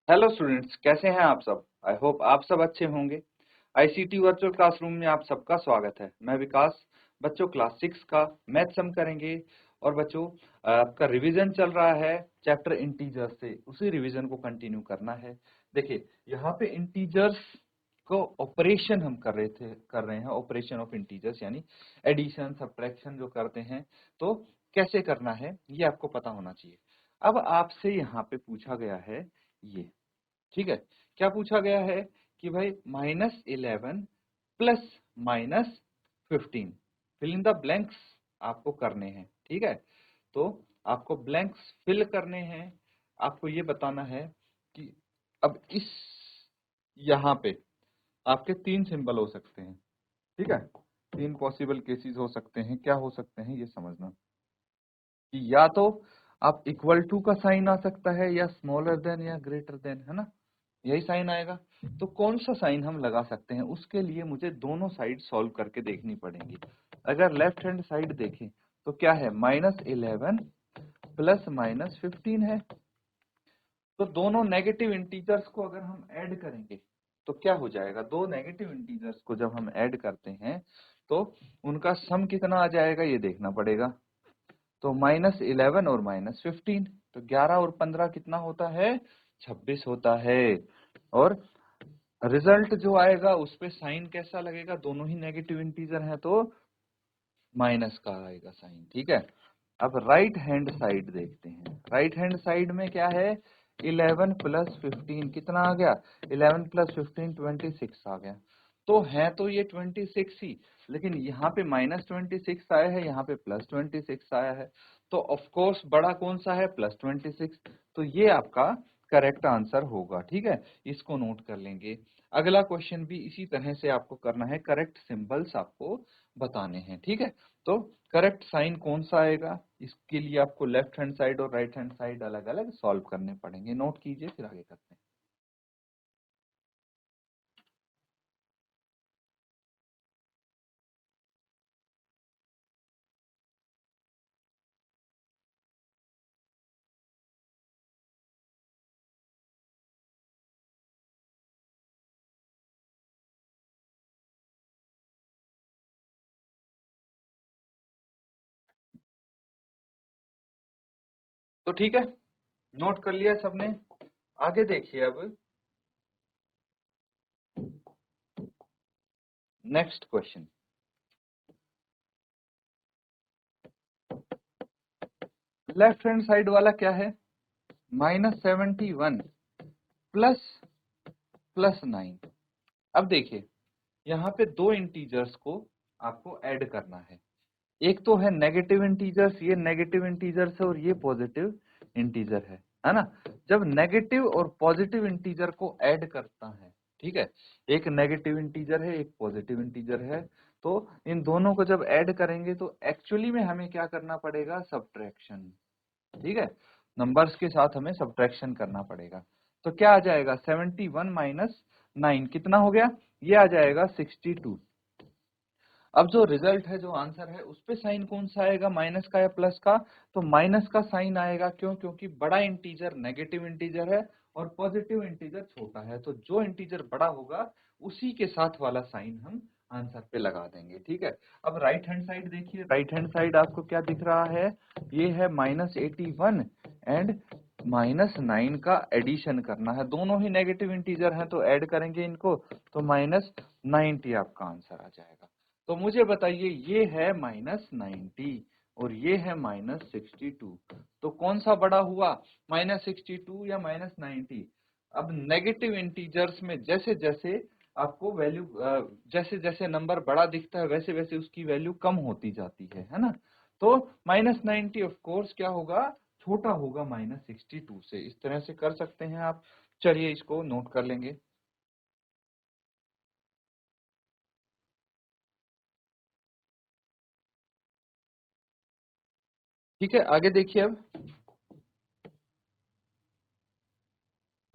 Hello students, कैसे हैं आप सब। आई होप आप सब अच्छे होंगे। आईसीटी वर्चुअल क्लासरूम में आप सबका स्वागत है। मैं विकास। बच्चों क्लास 6 का मैथ्स हम करेंगे। और बच्चों आपका रिवीजन चल रहा है चैप्टर इंटीजर्स से, उसी रिवीजन को कंटिन्यू करना है। देखिए यहाँ पे इंटीजर्स को ऑपरेशन हम कर रहे हैं ऑपरेशन ऑफ इंटीजर्स, यानी एडिशन सब्ट्रैक्शन जो करते हैं, तो कैसे करना है ये आपको पता होना चाहिए। अब आपसे यहाँ पे पूछा गया है ये, ठीक है, क्या पूछा गया है कि भाई -11 plus -15 fill in the blanks आपको करने हैं। ठीक है, तो आपको ब्लैंक्स फिल करने हैं। आपको ये बताना है कि अब इस यहाँ पे आपके तीन सिंबल हो सकते हैं। ठीक है, तीन पॉसिबल केसेस हो सकते हैं। क्या हो सकते हैं ये समझना कि या तो आप इक्वल टू का साइन आ सकता है, या स्मॉलर देन या ग्रेटर देन, है ना, यही साइन आएगा। तो कौन सा साइन हम लगा सकते हैं, उसके लिए मुझे दोनों साइड सॉल्व करके देखनी पड़ेंगी। अगर लेफ्ट हैंड साइड देखें तो क्या है, -11 प्लस -15 है। तो दोनों नेगेटिव इंटीजर्स को अगर हम ऐड करेंगे तो क्या हो जाएगा, दो नेगेटिव इंटीजर्स को जब हम ऐड करते हैं तो उनका सम कितना आ जाएगा ये देखना पड़ेगा। तो -11 और -15, तो 11 और 15 कितना होता है, 26 होता है। और रिजल्ट जो आएगा उस पे साइन कैसा लगेगा, दोनों ही नेगेटिव इंटीजर हैं तो माइनस का आएगा साइन। ठीक है, अब राइट हैंड साइड देखते हैं। राइट हैंड साइड में क्या है, 11 प्लस 15 कितना आ गया, 11 प्लस 15 26 आ गया। तो है तो ये 26 ही, लेकिन यहाँ पे -26 आया है, यहाँ पे +26 आया है। तो ऑफ कोर्स बड़ा कौन सा है, +26। तो ये आपका करेक्ट आंसर होगा। ठीक है, इसको नोट कर लेंगे। अगला क्वेश्चन भी इसी तरह से आपको करना है, करेक्ट सिंबल्स आपको बताने हैं। ठीक है, तो करेक्ट साइन कौन सा आएगा, इसके लिए आपको लेफ्ट हैंड साइड और राइट हैंड साइड अलग अलग सॉल्व करने पड़ेंगे। नोट कीजिए, फिर आगे करते हैं। तो ठीक है, नोट कर लिया सबने। आगे देखिए अब next question. Left hand side वाला क्या है, -71 प्लस +9। अब देखिए यहाँ पे दो इंटीजर्स को आपको ऐड करना है। एक तो है नेगेटिव इंटीजर्स, ये नेगेटिव इंटीजर्स है, और ये पॉजिटिव इंटीजर है ना। जब नेगेटिव और पॉजिटिव इंटीजर को ऐड करता है, ठीक है, एक नेगेटिव इंटीजर है एक पॉजिटिव इंटीजर है, तो इन दोनों को जब ऐड करेंगे तो एक्चुअली में हमें क्या करना पड़ेगा, सब्ट्रैक्शन। ठीक है, नंबर्स के साथ हमें सब्ट्रैक्शन करना पड़ेगा। तो क्या आ जाएगा, 71 माइनस 9 कितना हो गया, ये आ जाएगा 62। अब जो रिजल्ट है, जो आंसर है, उस पे साइन कौन सा आएगा, माइनस का या प्लस का, तो माइनस का साइन आएगा। क्यों, क्योंकि बड़ा इंटीजर नेगेटिव इंटीजर है और पॉजिटिव इंटीजर छोटा है, तो जो इंटीजर बड़ा होगा उसी के साथ वाला साइन हम आंसर पे लगा देंगे। ठीक है, अब राइट हैंड साइड देखिए। राइट हैंड साइड आपको क्या दिख रहा है, ये है -81 एंड -9 का एडिशन करना है। दोनों ही नेगेटिव इंटीजर हैं तो ऐड करेंगे इनको, तो -90 आपका आंसर आ जाएगा। तो मुझे बताइए, ये है -90 और ये है -62, तो कौन सा बड़ा हुआ, -62 या -90। अब नेगेटिव इंटीजर्स में जैसे जैसे आपको वैल्यू, जैसे जैसे नंबर बड़ा दिखता है वैसे वैसे उसकी वैल्यू कम होती जाती है ना। तो -90 ऑफ कोर्स क्या होगा, छोटा होगा -62 से। इस तरह से कर सकते हैं आप। चलिए इसको नोट कर लेंगे। ठीक है, आगे देखिए अब।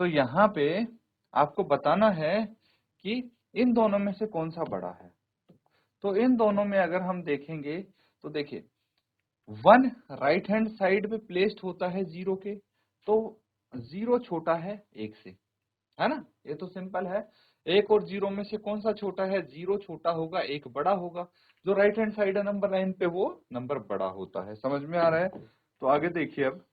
तो यहाँ पे आपको बताना है कि इन दोनों में से कौन सा बड़ा है। तो इन दोनों में अगर हम देखेंगे तो देखिए, 1 राइट हैंड साइड पे प्लेस्ड होता है 0 के, तो 0 छोटा है 1 से। है ना, ये तो सिंपल है। 1 और 0 में से कौन सा छोटा है, 0 छोटा होगा, 1 बड़ा होगा। जो राइट हैंड साइड है नंबर लाइन पे वो नंबर बड़ा होता है। समझ में आ रहा है? तो आगे देखिए अब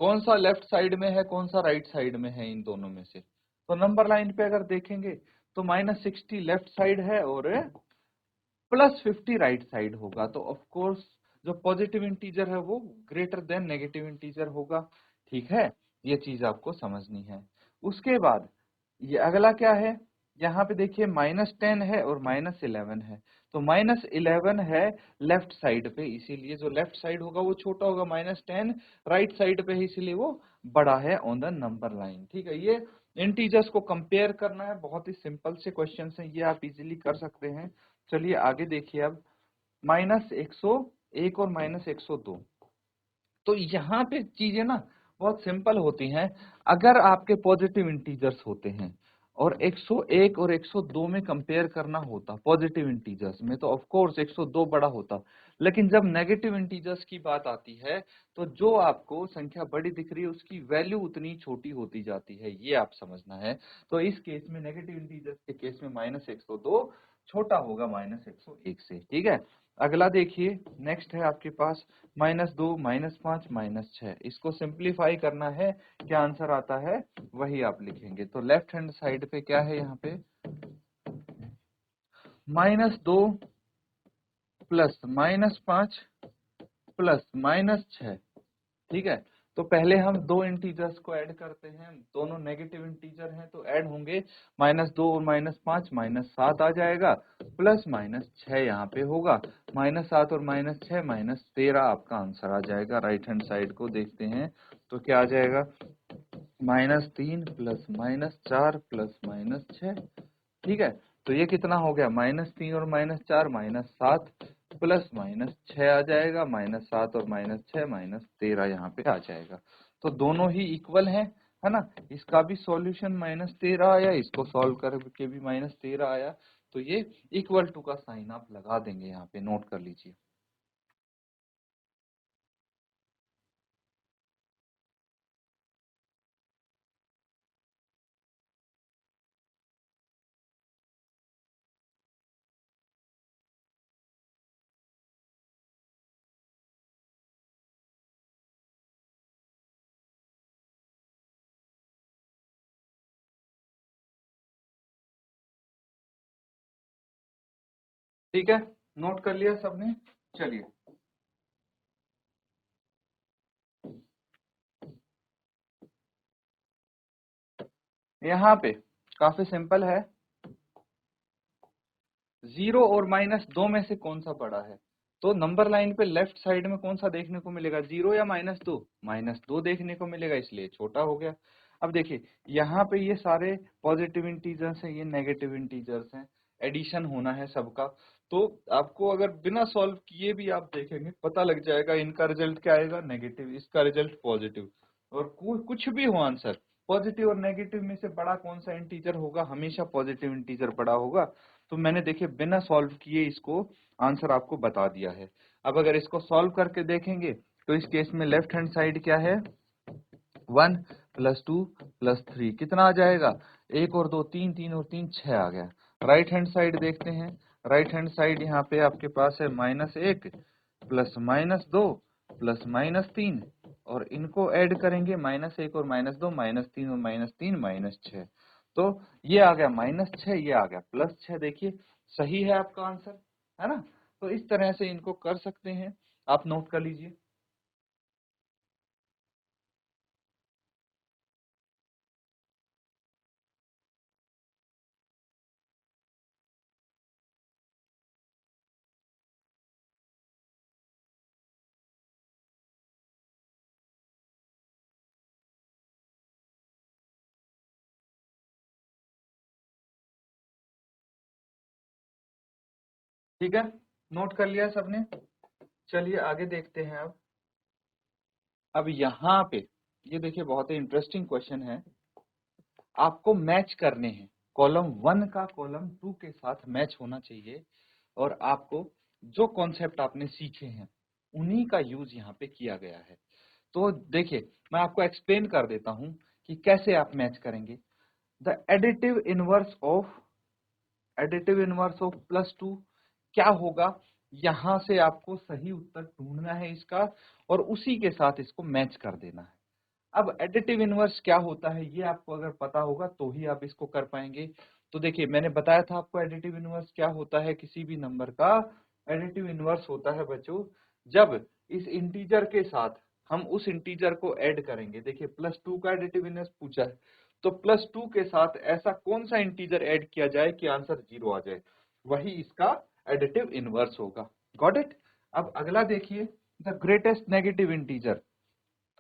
कौन सा लेफ्ट साइड में है, कौन सा राइट साइड में है इन दोनों में से। तो नंबर लाइन पे अगर देखेंगे तो -60 लेफ्ट साइड है और +50 राइट साइड होगा। तो ऑफ कोर्स जो पॉजिटिव इंटीजर है वो ग्रेटर देन नेगेटिव इंटीजर होगा। ठीक है, ये चीज आपको समझनी है। उसके बाद ये अगला क्या है, यहाँ पे देखिए -10 है और -11 है। तो -11 है लेफ्ट साइड पे, इसीलिए जो लेफ्ट साइड होगा वो छोटा होगा। -10 राइट साइड पे है, इसीलिए वो बड़ा है ऑन द नंबर लाइन। ठीक है, ये इंटीजर्स को कंपेयर करना है, बहुत ही सिंपल से क्वेश्चन है ये, आप इजीली कर सकते हैं। चलिए आगे देखिए अब -101 और -102। तो यहाँ पे चीजें ना बहुत सिंपल होती हैं। अगर आपके पॉजिटिव इंटीजर्स होते हैं और 101 और 102 में कंपेयर करना होता पॉजिटिव इंटीजर्स में, तो ऑफ कोर्स 102 बड़ा होता। लेकिन जब नेगेटिव इंटीजर्स की बात आती है तो जो आपको संख्या बड़ी दिख रही है उसकी वैल्यू उतनी छोटी होती जाती है, ये आप समझना है। तो इस केस में नेगेटिव इंटीजर्स के केस में -102 छोटा होगा -101 से। ठीक है, अगला देखिए नेक्स्ट है आपके पास -2, -5, -6। इसको सिंप्लीफाई करना है, क्या आंसर आता है वही आप लिखेंगे। तो लेफ्ट हैंड साइड पे क्या है, यहाँ पे -2 प्लस -5 प्लस -6। ठीक है, तो पहले हम दो इंटीजर्स को ऐड करते हैं, दोनों नेगेटिव इंटीजर हैं तो ऐड होंगे। -2 और -5 -7 आ जाएगा, प्लस -6 यहाँ पे होगा। -7 और -6 -13 आपका आंसर आ जाएगा। राइट हैंड साइड को देखते हैं तो क्या आ जाएगा, -3 प्लस -4 प्लस -6। ठीक है, तो ये कितना हो गया, -3 और -4 -7 प्लस -6 आ जाएगा, -7 और -6 -13 यहाँ पे आ जाएगा। तो दोनों ही इक्वल है ना। इसका भी सॉल्यूशन -13 आया, इसको सॉल्व करके भी -13 आया। तो ये इक्वल टू का साइन आप लगा देंगे, यहाँ पे नोट कर लीजिए। ठीक है, नोट कर लिया सबने। चलिए यहाँ पे काफी सिंपल है, 0 और -2 में से कौन सा बड़ा है। तो नंबर लाइन पे लेफ्ट साइड में कौन सा देखने को मिलेगा, 0 या -2, -2 देखने को मिलेगा, इसलिए छोटा हो गया। अब देखिए यहाँ पे ये सारे पॉजिटिव इंटीजर्स हैं, ये नेगेटिव इंटीजर्स हैं, एडिशन होना है सबका। तो आपको अगर बिना सॉल्व किए भी आप देखेंगे पता लग जाएगा, इनका रिजल्ट क्या आएगा, नेगेटिव, इसका रिजल्ट पॉजिटिव। और कुछ भी हो आंसर, पॉजिटिव और नेगेटिव में से बड़ा कौन सा इंटीजर होगा, हमेशा पॉजिटिव इंटीजर बड़ा होगा। तो मैंने देखिए बिना सॉल्व किए इसको आंसर आपको बता दिया है। अब अगर इसको सॉल्व करके देखेंगे तो इस केस में लेफ्ट हैंड साइड क्या है, 1 प्लस 2 प्लस 3 कितना आ जाएगा, 1 और 2 3, 3 और 3 6 आ गया। राइट हैंड साइड देखते हैं, राइट हैंड साइड यहाँ पे आपके पास है -1 प्लस -2 प्लस -3, और इनको ऐड करेंगे, -1 और -2 -3 और -3 -6। तो ये आ गया -6, ये आ गया +6। देखिए सही है आपका आंसर, है ना। तो इस तरह से इनको कर सकते हैं, आप नोट कर लीजिए। ठीक है, नोट कर लिया सबने। चलिए आगे देखते हैं अब यहाँ पे ये देखिए बहुत ही इंटरेस्टिंग क्वेश्चन है। आपको मैच करने हैं, कॉलम 1 का कॉलम 2 के साथ मैच होना चाहिए, और आपको जो कॉन्सेप्ट आपने सीखे हैं उन्हीं का यूज यहाँ पे किया गया है। तो देखिए मैं आपको एक्सप्लेन कर देता हूं कि कैसे आप मैच करेंगे। द एडिटिव इनवर्स ऑफ +2 क्या होगा, यहां से आपको सही उत्तर ढूंढना है इसका और उसी के साथ इसको मैच कर देना है। अब एडिटिव इनवर्स क्या होता है ये आपको अगर पता होगा तो ही आप इसको कर पाएंगे। तो देखिए मैंने बताया था आपको एडिटिव इनवर्स क्या होता है, किसी भी नंबर का एडिटिव इनवर्स होता है बच्चों जब इस इंटीजर के साथ हम उस इंटीजर को ऐड करेंगे। देखिए +2 का एडिटिव इनवर्स पूछा है, तो +2 के साथ ऐसा कौन सा इंटीजर ऐड किया जाए कि आंसर 0 आ जाए, वही इसका एडिटिव इनवर्स होगा। Got it. अब अगला देखिए, the greatest negative integer.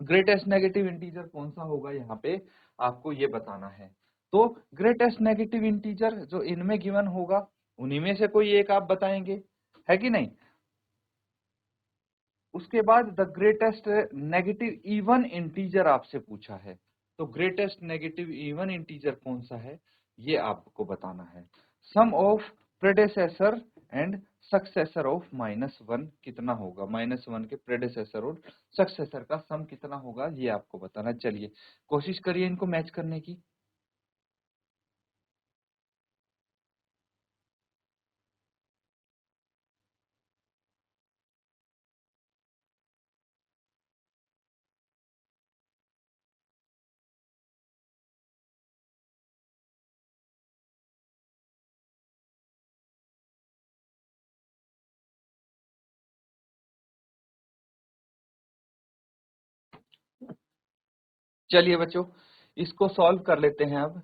Greatest negative integer कौन सा होगा, यहाँ पे आपको ये बताना है। तो ग्रेटेस्ट नेगेटिव इंटीजर जो इनमें गिवन होगा उन्हीं में से कोई एक आप बताएंगे, है कि नहीं। उसके बाद the greatest negative even integer आपसे पूछा है, तो ग्रेटेस्ट नेगेटिव इवन इंटीजर कौन सा है ये आपको बताना है। Sum of predecessor and successor of -1 कितना होगा, -1 के प्रेडेसेसर और सक्सेसर का सम कितना होगा ये आपको बताना। चलिए कोशिश करिए इनको मैच करने की। चलिए बच्चों इसको सॉल्व कर लेते हैं। अब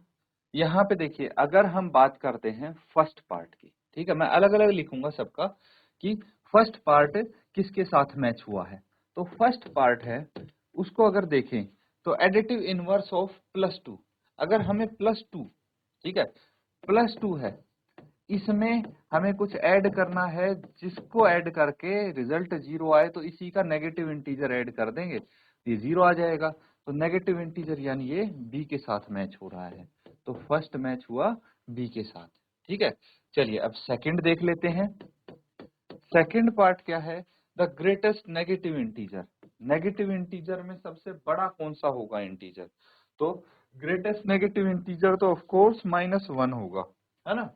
यहाँ पे देखिए अगर हम बात करते हैं फर्स्ट पार्ट की, ठीक है, मैं अलग अलग लिखूंगा सबका कि फर्स्ट पार्ट किसके साथ मैच हुआ है। तो फर्स्ट पार्ट है उसको अगर देखें तो एडिटिव इनवर्स ऑफ +2, अगर हमें +2, ठीक है, +2 है, इसमें हमें कुछ ऐड करना है जिसको ऐड करके रिजल्ट 0 आए तो इसी का नेगेटिव इंटीजर ऐड कर देंगे, ये 0 आ जाएगा। तो नेगेटिव इंटीजर यानी ये बी के साथ मैच हो रहा है, तो फर्स्ट मैच हुआ बी के साथ, ठीक है। चलिए अब सेकंड देख लेते हैं। सेकंड पार्ट क्या है, the greatest negative integer. Negative integer में सबसे बड़ा कौन सा होगा इंटीजर, तो ग्रेटेस्ट नेगेटिव इंटीजर तो ऑफ कोर्स -1 होगा, है ना।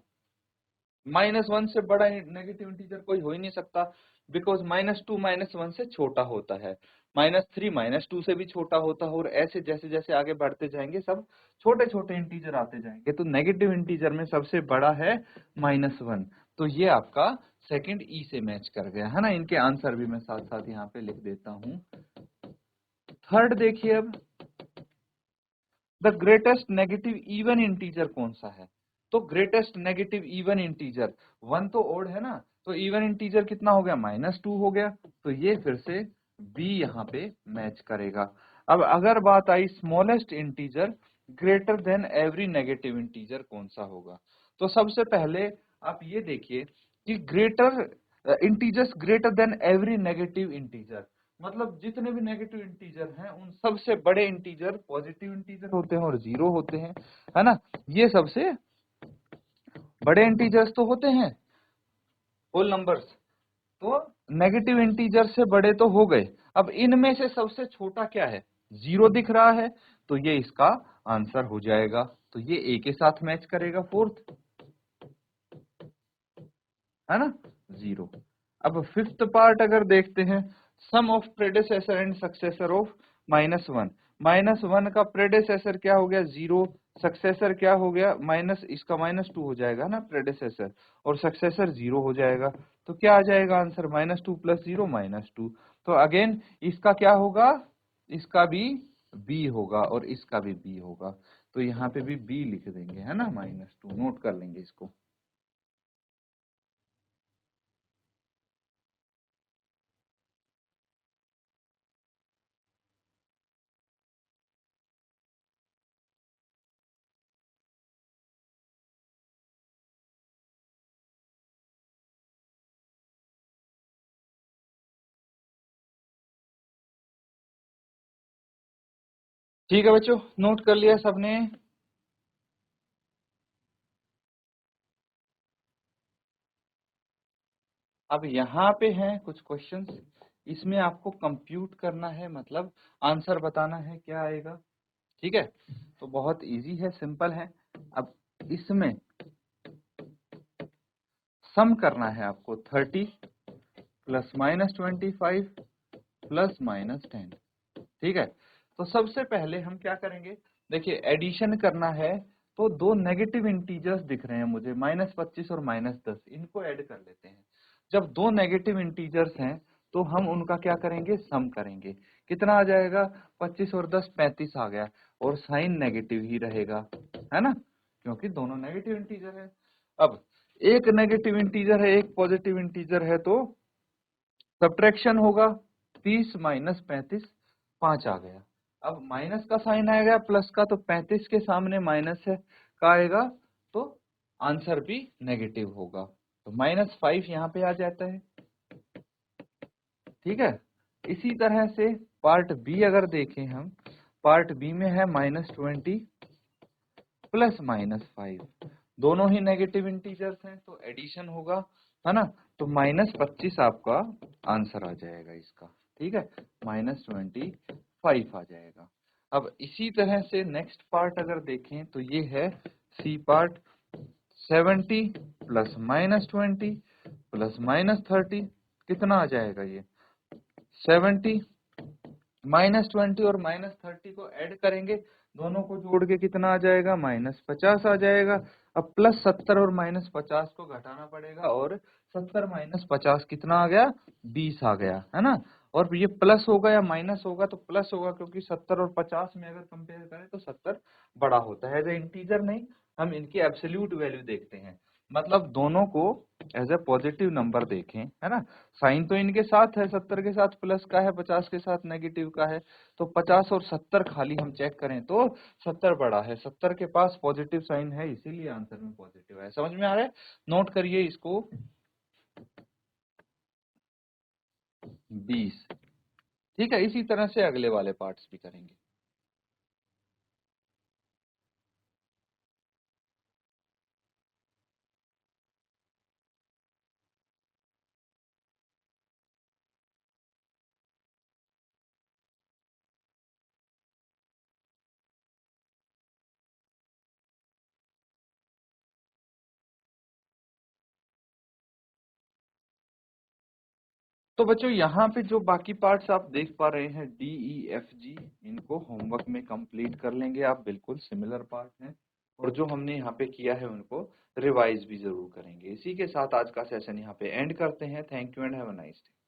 -1 से बड़ा नेगेटिव इंटीजर कोई हो ही नहीं सकता, बिकॉज -2 -1 से छोटा होता है, -3 -2 से भी छोटा होता है, और ऐसे जैसे जैसे आगे बढ़ते जाएंगे सब छोटे छोटे इंटीजर आते जाएंगे। तो नेगेटिव इंटीजर में सबसे बड़ा है -1, तो ये आपका सेकंड ई से मैच कर गया, है ना। इनके आंसर भी मैं साथ साथ यहाँ पे लिख देता हूँ। थर्ड देखिए अब, the greatest negative even integer कौन सा है, तो ग्रेटेस्ट नेगेटिव इवन इंटीजर 1 तो ओड है ना, तो इवन इंटीजर कितना हो गया, -2 हो गया, तो ये फिर से बी यहाँ पे मैच करेगा। अब अगर बात आई smallest integer greater than every negative integer कौन सा होगा, तो सबसे पहले आप ये देखिए कि greater integers greater than every negative integer, मतलब जितने भी नेगेटिव इंटीजर हैं उन सबसे बड़े इंटीजर पॉजिटिव इंटीजर होते हैं और 0 होते हैं, है ना। ये सबसे बड़े इंटीजर्स तो होते हैं होल नंबर्स, तो नेगेटिव इंटीजर से बड़े तो हो गए। अब इनमें से सबसे छोटा क्या है, 0 दिख रहा है, तो ये इसका आंसर हो जाएगा, तो ये ए के साथ मैच करेगा फोर्थ, है ना, 0। अब फिफ्थ पार्ट अगर देखते हैं, sum of predecessor and successor of -1। -1 का प्रेडेसेसर क्या हो गया, 0, सक्सेसर क्या हो गया, माइनस इसका -2 हो जाएगा ना प्रेडेसेसर, और सक्सेसर 0 हो जाएगा, तो क्या आ जाएगा आंसर, -2 + 0 -2। तो अगेन इसका क्या होगा, इसका भी बी होगा और इसका भी बी होगा, तो यहाँ पे भी बी लिख देंगे, है ना, -2 नोट कर लेंगे इसको। ठीक है बच्चों, नोट कर लिया सबने। अब यहाँ पे हैं कुछ क्वेश्चंस, इसमें आपको कंप्यूट करना है, मतलब आंसर बताना है क्या आएगा। ठीक है, तो बहुत इजी है, सिंपल है। अब इसमें सम करना है आपको 30 प्लस माइनस 25 प्लस माइनस 10। ठीक है, तो सबसे पहले हम क्या करेंगे, देखिए एडिशन करना है, तो दो नेगेटिव इंटीजर्स दिख रहे हैं मुझे, -25 और -10, इनको ऐड कर लेते हैं। जब दो नेगेटिव इंटीजर्स हैं तो हम उनका क्या करेंगे, सम करेंगे। कितना आ जाएगा, 25 और 10 35 आ गया, और साइन नेगेटिव ही रहेगा, है ना, क्योंकि दोनों नेगेटिव इंटीजर है। अब एक नेगेटिव इंटीजर है, एक पॉजिटिव इंटीजर है, तो सब्ट्रैक्शन होगा, 30 माइनस 35 5 आ गया। अब माइनस का साइन आएगा प्लस का, तो 35 के सामने माइनस है का आएगा, तो आंसर भी नेगेटिव होगा, तो -5 यहाँ पे आ जाता है। ठीक है, इसी तरह से पार्ट बी अगर देखें हम, पार्ट बी में है -20 प्लस -5, दोनों ही नेगेटिव इंटीजर्स हैं, तो एडिशन होगा, है ना, तो -25 आपका आंसर आ जाएगा इसका। ठीक है, -25 आ जाएगा। अब इसी तरह से नेक्स्ट पार्ट अगर देखें तो ये है सी पार्ट, 70 प्लस -20 प्लस -30, कितना आ जाएगा ये, 70 -20 और -30 को ऐड करेंगे, दोनों को जोड़ के कितना आ जाएगा, -50 आ जाएगा। अब प्लस 70 और -50 को घटाना पड़ेगा, और 70 माइनस 50 कितना आ गया, 20 आ गया, है ना। और ये प्लस होगा या माइनस होगा, तो प्लस होगा, क्योंकि 70 और 50 में अगर कंपेयर करें तो 70 बड़ा होता है। एज ए इंटीजर नहीं, हम इनकी एब्सोल्यूट वैल्यू देखते हैं, मतलब दोनों को एज ए पॉजिटिव नंबर देखें, है ना। साइन तो इनके साथ है, 70 के साथ प्लस का है, 50 के साथ नेगेटिव का है, तो 50 और 70 खाली हम चेक करें तो 70 बड़ा है, 70 के पास पॉजिटिव साइन है, इसीलिए आंसर में पॉजिटिव है। समझ में आ रहा है, नोट करिए इसको, 20। ठीक है, इसी तरह से अगले वाले पार्ट्स भी करेंगे। तो बच्चों यहाँ पे जो बाकी पार्ट्स आप देख पा रहे हैं, डी ई एफ जी, इनको होमवर्क में कंप्लीट कर लेंगे आप, बिल्कुल सिमिलर पार्ट हैं, और जो हमने यहाँ पे किया है उनको रिवाइज भी जरूर करेंगे। इसी के साथ आज का सेशन यहाँ पे एंड करते हैं। Thank you and have a nice day.